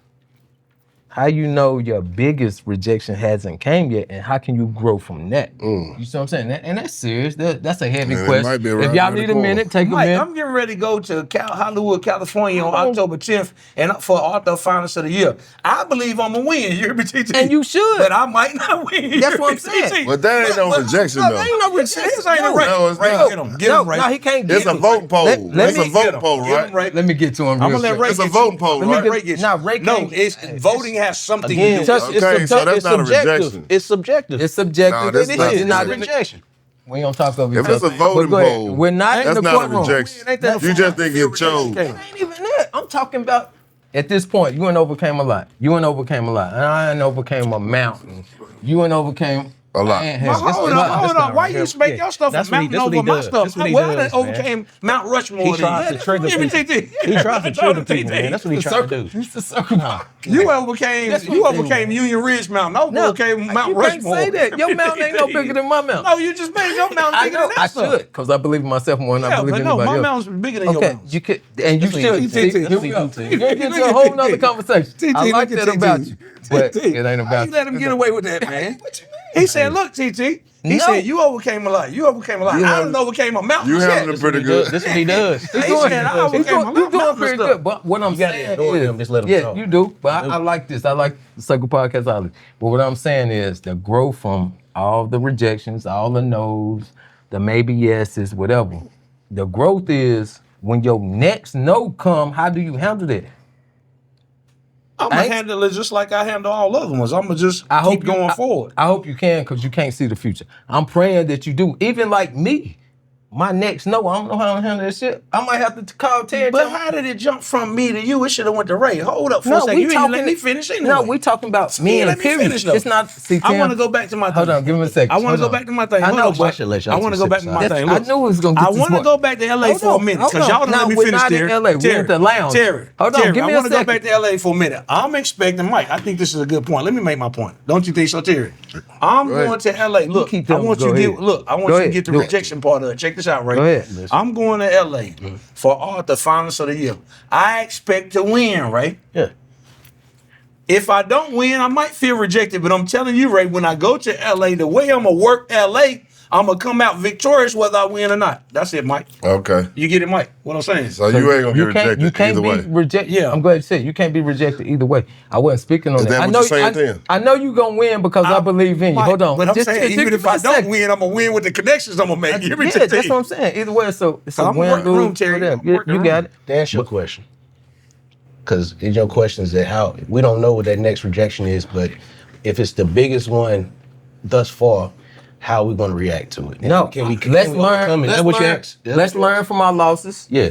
how you know your biggest rejection hasn't came yet, and how can you grow from that? You see what I'm saying? And that's serious. That's a heavy Man, it question. might be If around y'all the need a corner. minute, take a Mike, minute. I'm getting ready to go to Hollywood, California on October 10th and for Author Finals of the Year. I believe I'm going to win. You hear me, TT? And you should. But I might not win. That's what I'm saying. TT. But that ain't no rejection, No, though. ain't no rejection. This ain't a No. race. No, it's Ray, not. get him. Get him, Ray. No, he can't get It's a it. vote poll. Let It's me a vote Get him. poll, Get him, right? Ray. Let me get to him. I'm real going to let quick. Ray It's a get vote you. poll, I'm gonna let right? Ray get you. Nah, Ray No, can't- voting has something Again, to do with it's it. Okay, so that's it's not a subjective. rejection. It's subjective. It's subjective. Nah, that's It not- is. it's not not- rejection. We don't talk over If each it's a other. voting But go ahead. poll, We're not that's in the not a courtroom. rejection. Ain't that You just think you chose. It ain't even that. I'm talking about at this point, you ain't overcame a lot. You ain't overcame a lot. And I ain't overcame a mountain. You ain't overcame A lot. I ain't But had- hold this- on, hold on. Why right you here. make Yeah. your stuff a That's what he- mountain that's what over he my does. stuff? That's what he Well, I does, done man. overcame Mount Rushmore. He tries to trigger Give me people. TT. He tries to trigger people, man. That's what he It's a trying to circle. do. It's a circle. You overcame That's what you I'm saying, overcame Union Ridge Mountain. I No, overcame Mount you Rushmore. can't say that. Your mountain ain't no bigger than my mountain. No, you just made your mountain I bigger know. than that I stuff. should, because I believe in myself more than I Yeah, believe but in no, anybody my else. mountain's bigger than your Okay, mountain. you could, and you That's what should. you See, do. here we go. That's what you You're do. gonna get to a whole nother conversation. TT, I like look at that TT. about you, but TT, it ain't how about you let him get away with that, man? What you mean? He said, "Look, TT." He No. said, "You overcame a lot. You overcame a lot. You I handle- done overcame a mountain." You shit. handling it pretty good. This is what he does. He said, "I overcame a you doing mountain pretty stuff." good. But what I'm You gotta saying ignore is, him, just let him yeah, talk. you do. But I like this. I like the Circle Podcast. But what I'm saying is the growth from all the rejections, all the no's, the maybe yeses, whatever. The growth is when your next no come. How do you handle that? I'm gonna handle it just like I handle all other ones. I'm gonna just keep going forward. I hope you can, because you can't see the future. I'm praying that you do. Even like me, my next no, I don't know how to handle this shit. I might have to call Terry. But how did it jump from me to you? It should have went to Ray. Hold up for a second. You ain't let me finish anyway. No, we talking about me and let me period. finish, though. It's not. See, I Tim, want to go back to my thing. Hold on, give me a second. I want Hold to go on. back to my thing. I Hold know, on, but boy. I should let y'all I want to two go back to sit my aside. thing. I Look, knew it was gonna get I this want to point. go back to LA Hold for a on, minute hold because on. y'all don't Nah, let me we're finish not in there. LA. We're at the lounge. Terry, Hold on, Terry, give me I a want to go second. back to LA for a minute. I'm expecting Mike. I think this is a good point. Let me make my point. Don't you think so, Terry? I'm ahead. going to LA. Look, keep I telling want me, you go to ahead. get look. I want Go you to ahead. get the Do it. rejection part of it. Check this out, right? Go ahead. I'm going to LA for Author Finals of the Year. I expect to win, right? Yeah. If I don't win, I might feel rejected, but I'm telling you, Ray, when I go to LA, the way I'm going to work LA, I'm going to come out victorious whether I win or not. That's it, Mike. Okay. You get it, Mike? What I'm saying? So you ain't gonna get rejected You can't either be way. rejected. Yeah. I'm glad you said you can't be rejected either way. I wasn't speaking on Is that. that I what know. you're saying then? I know you gonna win because I believe in you. Mike, Hold on. But I'm Just- saying, just even give if me I a don't second. win, I'm going to win with the connections I'm going to make. Give me Yeah, that's what I'm saying. Either way, so it's a I'm win, working the lose, room, Terry. whatever. I'm working You the got room. it. To answer your question, because in your question is that how we don't know what that next rejection is, but if it's the biggest one thus far, how are we going to react to it? No, can we let's overcome learn. it? Is Let's that what you learn. asked? Let's learn from our losses Yeah.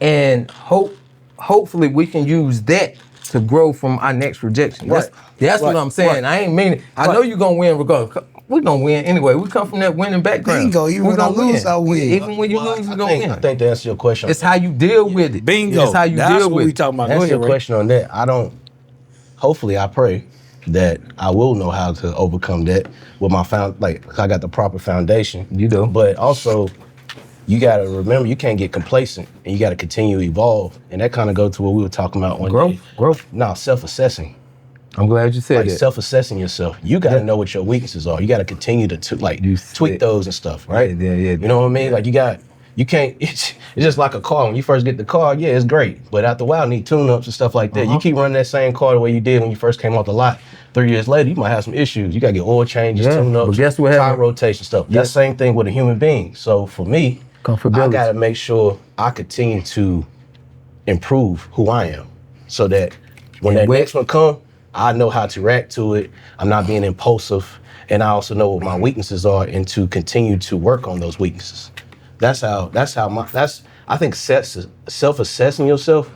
and hope hopefully we can use that to grow from our next rejection. That's what I'm saying. I ain't meaning. I know you're gonna win regardless. We're gonna win anyway. We come from that winning background. Bingo. Even when I lose, I win. Even when you lose, you're gonna win. I think to answer your question, It's how you deal with it. Bingo. It's how you That's deal what with we it. talking about. Go answer ahead, your Ray. question on that. Hopefully, I pray that I will know how to overcome that with my I got the proper foundation. You do. But also, you gotta remember, you can't get complacent, and you gotta continue to evolve. And that kind of goes to what we were talking about one day. Growth. No, self-assessing. I'm glad you said that. Self-assessing yourself. You gotta know what your weaknesses are. You gotta continue to tweak those and stuff, right? Yeah. You know what I mean? Like you can't, it's just like a car. When you first get the car, yeah, it's great. But after a while, need tune-ups and stuff like that. You keep running that same car the way you did when you first came off the lot. 3 years later, you might have some issues. You gotta get oil changes, tune-ups, but guess what tire happened? rotation stuff. That's the same thing with a human being. So for me, I gotta make sure I continue to improve who I am so that when that next one comes, I know how to react to it. I'm not being impulsive, and I also know what my weaknesses are, and to continue to work on those weaknesses. I think self-assessing yourself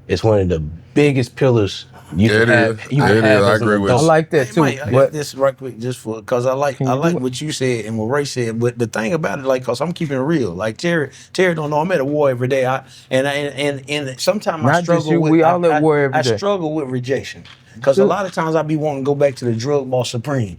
is one of the biggest pillars you can have. I agree with you. I like that too. Mike, But this right quick, just for because I like what you said and what Ray said. But the thing about it, like, cause I'm keeping it real. Like Terry don't know I'm at a war every day. And sometimes I Not struggle just you, with. we all at war every day. I struggle with rejection because a lot of times I be wanting to go back to the drug boss supreme.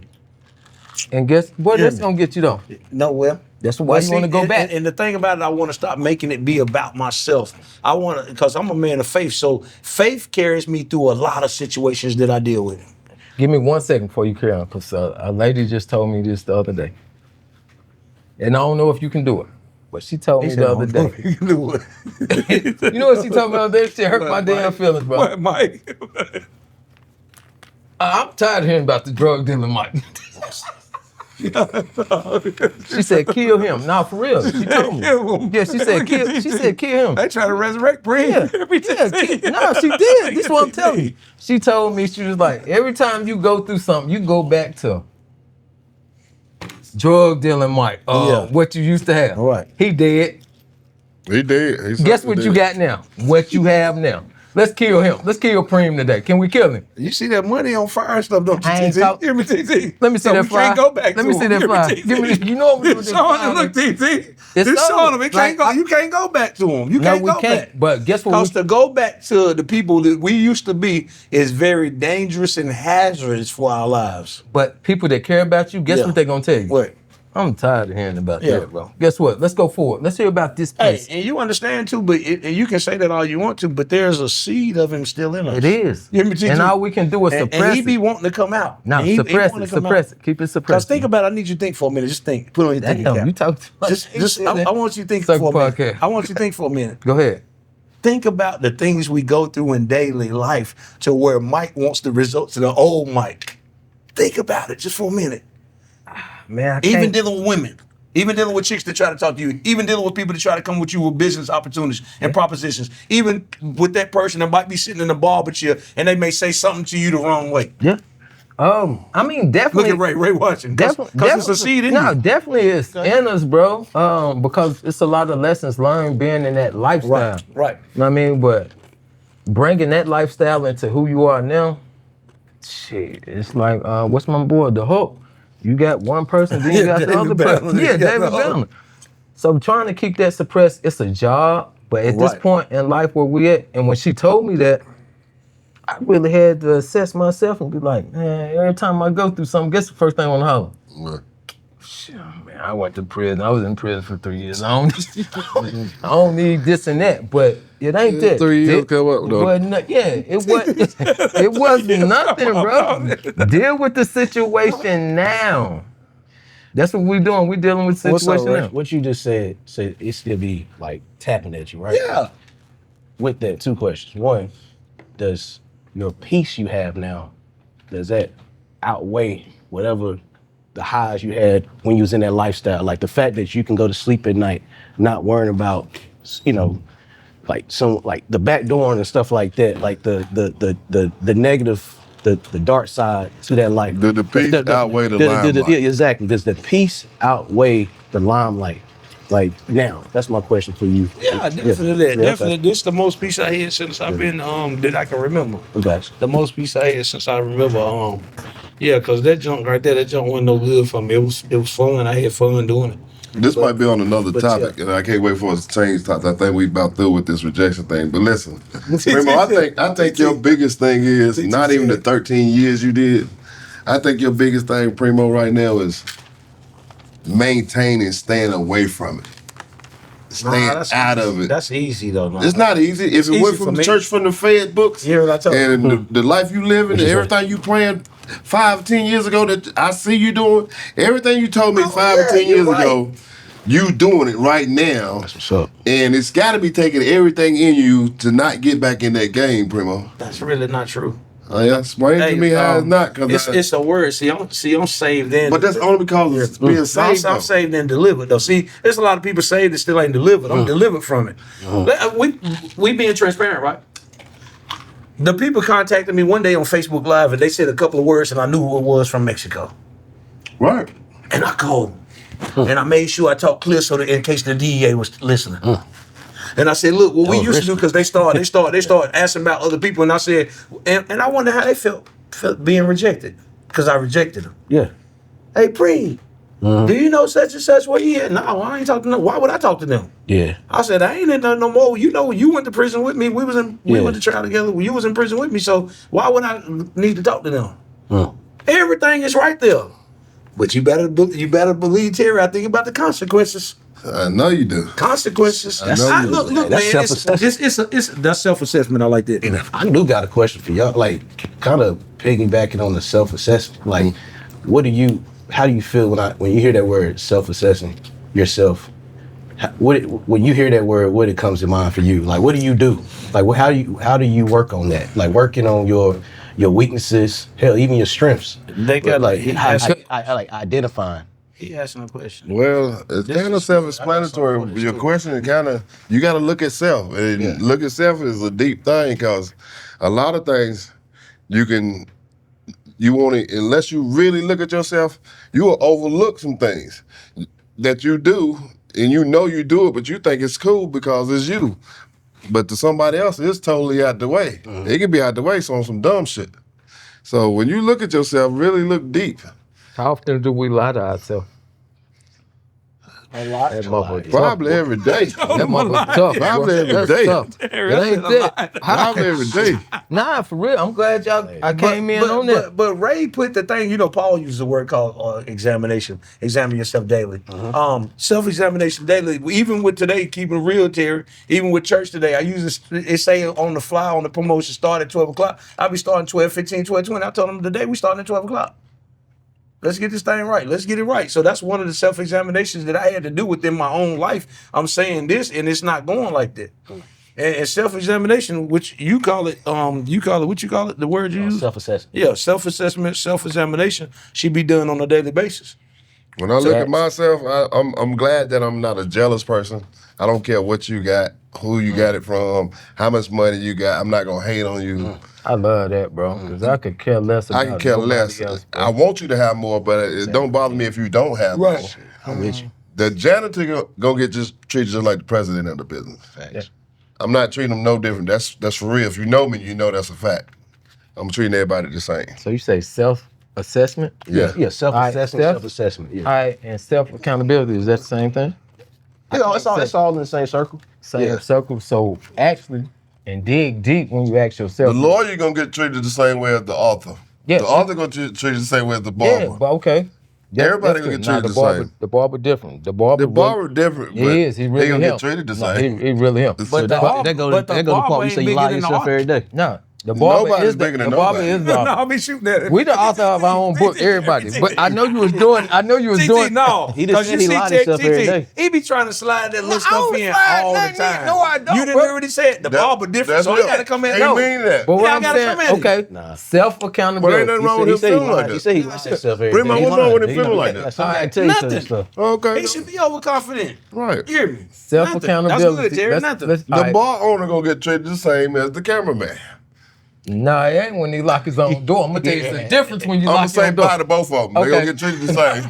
and guess what? That's gonna get you though. No, well. That's why you want to go back. And the thing about it, I want to stop making it be about myself. I want to, because I'm a man of faith. So faith carries me through a lot of situations that I deal with. Give me 1 second before you carry on, because a lady just told me this the other day. And I don't know if you can do it, but she told me the other day. You know what she told me the other day? She hurt my damn feelings, bro. What, Mike? I'm tired of hearing about the drug dealing Mike. She said, kill him. Nah, for real. She told me. Yeah, she said, kill him. They try to resurrect Breen. No, she did. This is what I'm telling you. She told me, she was like, every time you go through something, you go back to drug dealing Mike. What you used to have. All right. He dead. He did. Guess what you got now? What you have now. Let's kill him. Let's kill Preem today. Can we kill him? You see that money on fire and stuff, don't you, I ain't TT? talk- Hear me, TT. Let me see that flyer. Can't go back Let to me him. see that Hear me, flyer. TT. Give me this. You know what we It's showing him. Look, TT. It's showing him. It can't go. You can't go back to him. You can't go back. But guess what? Because to go back to the people that we used to be is very dangerous and hazardous for our lives. But people that care about you, guess what they're gonna tell you? What? I'm tired of hearing about Yeah, that, bro. Guess what? Let's go forward. Let's hear about this Hey, place. and you understand too, but and you can say that all you want to, but there's a seed of him still in us. It is. You hear me, TT? And all we can do is And suppress he be it. wanting to come out. No, And he suppress wanna it. come Suppress out. it. Keep it Because suppressed. think about it, I need you to think for a minute. Just think. Put on your thinking Damn, cap. you talk too much. I want you to think Circle for a minute. podcast. I want you to think for a minute. Go ahead. Think about the things we go through in daily life to where Mike wants the results of the old Mike. Think about it just for a minute. Man, I Even can't. dealing with women, even dealing with chicks that try to talk to you, even dealing with people that try to come with you with business opportunities and propositions, even with that person that might be sitting in the bar with you and they may say something to you the wrong way. Yeah. I mean, definitely. Look at Ray watching. Because it's a seed in No, you. definitely it's in us, bro. Because it's a lot of lessons learned being in that lifestyle. Right. You know what I mean? But bringing that lifestyle into who you are now, shit, it's like, what's my boy, the Hulk? You got one person, then you got the David other Banner. person. You Yeah, got David the Hulk. Banner. So trying to keep that suppressed, it's a job. But at this Right. point in life where we at, and when she told me that, I really had to assess myself and be like, man, every time I go through something, guess the first thing I want to holler? Well, Shit, man, I went to prison. I was in prison for 3 years. I don't need this and that, but it ain't that. 3 years come up, It though. wasn't, it wasn't nothing, bro. Deal with the situation now. That's what we doing. We dealing with the What's up, situation Ray? now. What you just said it still be like tapping at you, right? Yeah. With that, 2 questions. One, does your peace you have now, does that outweigh whatever the highs you had when you was in that lifestyle? Like the fact that you can go to sleep at night not worrying about, like the back door and stuff like that, like the negative, the dark side to that life. The peace outweigh the limelight. Yeah, exactly. Does the peace outweigh the limelight? Like now, that's my question for you. Yeah, definitely. Yeah, Definitely. okay. This is the most peace I had since I've been that I can remember. Okay. The most peace I had since I remember. Yeah, cause that junk right there, that junk wasn't no good for me. It was fun. I had fun doing it. This might be on another but topic, and I can't wait for us to change topics. I think we about through with this rejection thing. But listen, Primo, I think your biggest thing is not even the 13 years you did. I think your biggest thing, Primo, right now is maintaining, staying away from it, staying out of it. That's easy though. It's not easy. If it easy went for from the me. church, from the Fed books, You hear what I told you? and the life you living, and everything you planned 5 or 10 years ago that I see you doing, everything you told me 5 or 10 years ago, you doing it right now. That's what's up. And it's got to be taking everything in you to not get back in that game, Primo. That's really not true. Explain to me how it's not. It's a word. See, I'm saved in. But that's only because it's being saved. I'm saved and delivered though. See, there's a lot of people saved that still ain't delivered. I'm delivered from it. We being transparent, right? The people contacted me one day on Facebook Live and they said a couple of words and I knew who it was from Mexico. Right. And I called them. And I made sure I talked clear so that in case the DEA was listening. And I said, look, what we used to do, because they start asking about other people, and I said, and I wonder how they felt being rejected, because I rejected them. Yeah. Hey, Pre, do you know such and such where you at? No, I ain't talking to them. Why would I talk to them? Yeah. I said, I ain't in there no more. You know, you went to prison with me. We went to trial together. You was in prison with me, so why would I need to talk to them? Everything is right there. But you better believe, Terry, I think about the consequences. I know you do. Consequences. That's Look, man, self-assessment. that's self-assessment. I like that. And I do got a question for y'all, like kind of piggybacking on the self-assessment. Like, how do you feel when you hear that word self-assessing yourself? When you hear that word, what it comes to mind for you? Like, what do you do? Like, how do you work on that? Like, working on your weaknesses, hell, even your strengths. They got I like identifying. He asking a question. Well, it's kind of self-explanatory. Your question is you got to look at self. And look at self is a deep thing because a lot of things you want to, unless you really look at yourself, you will overlook some things that you do and you know you do it, but you think it's cool because it's you. But to somebody else, it's totally out the way. It can be out the way on some dumb shit. So when you look at yourself, really look deep. How often do we lie to ourselves? A lot. That motherfucker Probably every day. That motherfucker tough. Probably every That's day. tough. It ain't that. Probably every day. Nah, for real. I'm glad I came in on that. But Ray put the thing, Paul uses a word called examination. Examine yourself daily. Self-examination daily. Even with today, keeping it real, Terry, even with church today, I use it say on the fly, on the promotion, start at 12 o'clock. I'll be starting 12:15, 12:20. I told them today we starting at 12 o'clock. Let's get this thing right. Let's get it right. So that's one of the self-examinations that I had to do within my own life. I'm saying this, and it's not going like that. And self-examination, which you call it, what you call it? The word you use? Self-assessment. Yeah, self-assessment, self-examination should be done on a daily basis. When I look at myself, I'm glad that I'm not a jealous person. I don't care what you got, who you got it from, how much money you got. I'm not gonna hate on you. I love that, bro, because I could care less about I can care less. else, I want you to have more, but it don't bother me if you don't have more. I'm with you. The janitor gonna get treated just like the president of the business. Facts. I'm not treating them no different. That's for real. If you know me, you know that's a fact. I'm treating everybody the same. So you say self-assessment? Yeah. Yeah, self-assessment, self-assessment. Yeah. All right, and self-accountability, is that the same thing? It's all in the same circle. Same circle. So actually, and dig deep when you ask yourself. The lawyer gonna get treated the same way as the author. Yeah. The author gonna get treated the same way as the barber. Yeah, but okay. Everybody gonna get treated the same. The barber different. The barber different. He is. He really He gonna him. get treated the No, same. he really him. So that go to the part where you say you lie to yourself every day. No. The barber Nobody's is bigger than the barber nobody. is the I'll be shooting at it. We the author of our own book, everybody. But I know you was doing. No, He just said he lied to himself every day. He be trying to slide that little I stuff don't in slide all the nothing in. time. No, I don't, You didn't bro. hear what he said. The barber different, That's so he it. got to come in. He No, mean that. But what Yeah, I I'm gotta saying, come at it. okay, Nah. self-accountability. But ain't nothing wrong with him feeling like He that. said he lied to himself every Primo, day. what's wrong with him feeling like that? Somebody tell you some Nothing. stuff. Okay. he should be overconfident. Right. You hear me? Self-accountability. Nothing. That's good, Terry. Nothing. The bar owner gonna get treated the same as the cameraman. Nah, it ain't when he lock his own door. I'm gonna tell you the difference when you I'm gonna lock your say own door. bye to both of them. They Okay. gonna get treated the same.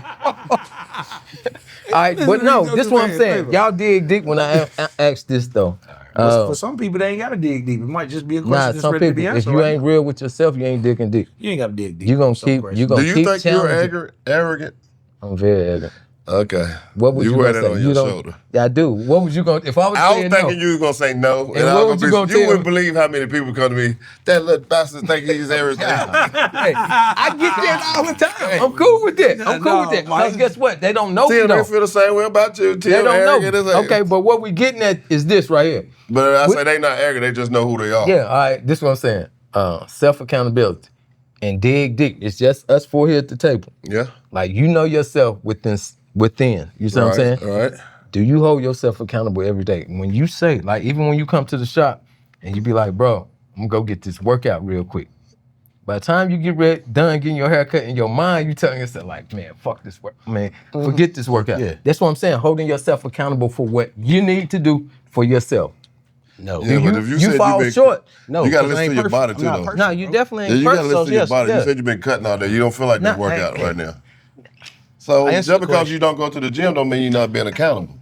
right, but no, this is what I'm saying. Y'all dig deep when I ask this though. For some people, they ain't gotta dig deep. It might just be a question Nah, that's some ready to people, be if answered. you Right ain't now. real with yourself, you ain't digging deep. You ain't gotta dig deep. You gonna Some keep, questions. you gonna Do you keep think you're challenging. arrogant? I'm very arrogant. Okay. What would you wear gonna that say? on You your don't. shoulder. Yeah, I do. What would you gonna? If I was I was saying thinking no, you was gonna say no, And I what was would you gonna gonna be, you tell wouldn't me? believe how many people come to me. That little bastard think he's everything. hey, I get that all the time. I'm cool with that. I'm cool with that. Because guess what? They don't know me Tim, they though. feel the same way about you. They Tim, don't know. arrogant as hell. Okay, but what we getting at is this right here. But I say they not arrogant. They just know who they are. Yeah, all right. This is what I'm saying. Self accountability and dig deep. It's just us four here at the table. Yeah. Like you know yourself within. You see what I'm saying? All right. Do you hold yourself accountable every day? When you say, like, even when you come to the shop and you be like, bro, I'm gonna go get this workout real quick. By the time you get ready, done getting your hair cut, in your mind, you telling yourself, like, man, fuck this work. Man, forget this workout. Yeah. That's what I'm saying, holding yourself accountable for what you need to do for yourself. No. Yeah, but if you said fall been, short. No, you gotta 'cause I listen to ain't your perfect. body I'm too, not though. perfect. No, you definitely Yeah, ain't you gotta perfect. listen to your yes, body. yeah. You said you've been cutting all day. You don't feel like this Nah, workout hey, right now. So I just answered the because question. you don't go to the gym don't mean you're not being accountable.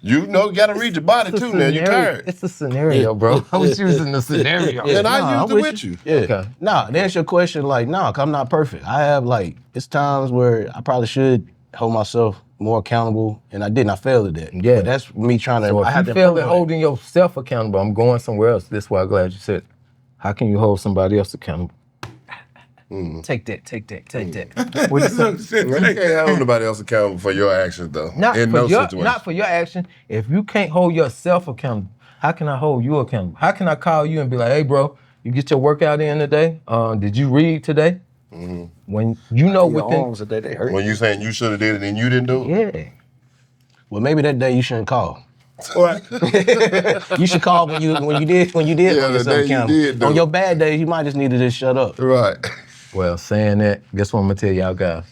You know, you gotta read your body It's a too, man. You scenario. tired. It's a scenario, bro. I was using the scenario. And I Nah, used I'm it with you. Yeah. Okay. Nah, to answer your question, like, nah, 'cause I'm not perfect. I have it's times where I probably should hold myself more accountable, and I didn't. I failed at that. Yeah. But that's me trying to. So I if have you to fail improve at on it. holding yourself accountable, I'm going somewhere else. That's why I'm glad you said it. How can you hold somebody else accountable? Take that. What you say? You can't hold nobody else accountable for your actions, though. Not in for no your, situation. not for your action. If you can't hold yourself accountable, how can I hold you accountable? How can I call you and be like, hey, bro, you get your workout in today? Did you read today? When you know Your within, arms today, they hurt. When you saying you should have did it and you didn't do it? yeah. Well, maybe that day you shouldn't call. Right. You should call when you did Yeah, hold the yourself day you accountable. did do On it. your bad days, you might just need to just shut up. Right. Well, saying that, guess what I'm gonna tell y'all guys?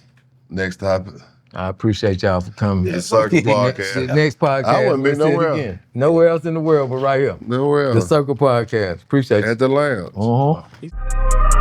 Next topic. I appreciate y'all for coming. The Circle The Podcast. next podcast, I wouldn't be we'll say it nowhere else. again. Nowhere else in the world but right here. Nowhere The else. Circle Podcast. Appreciate you. At the lounge. Uh-huh.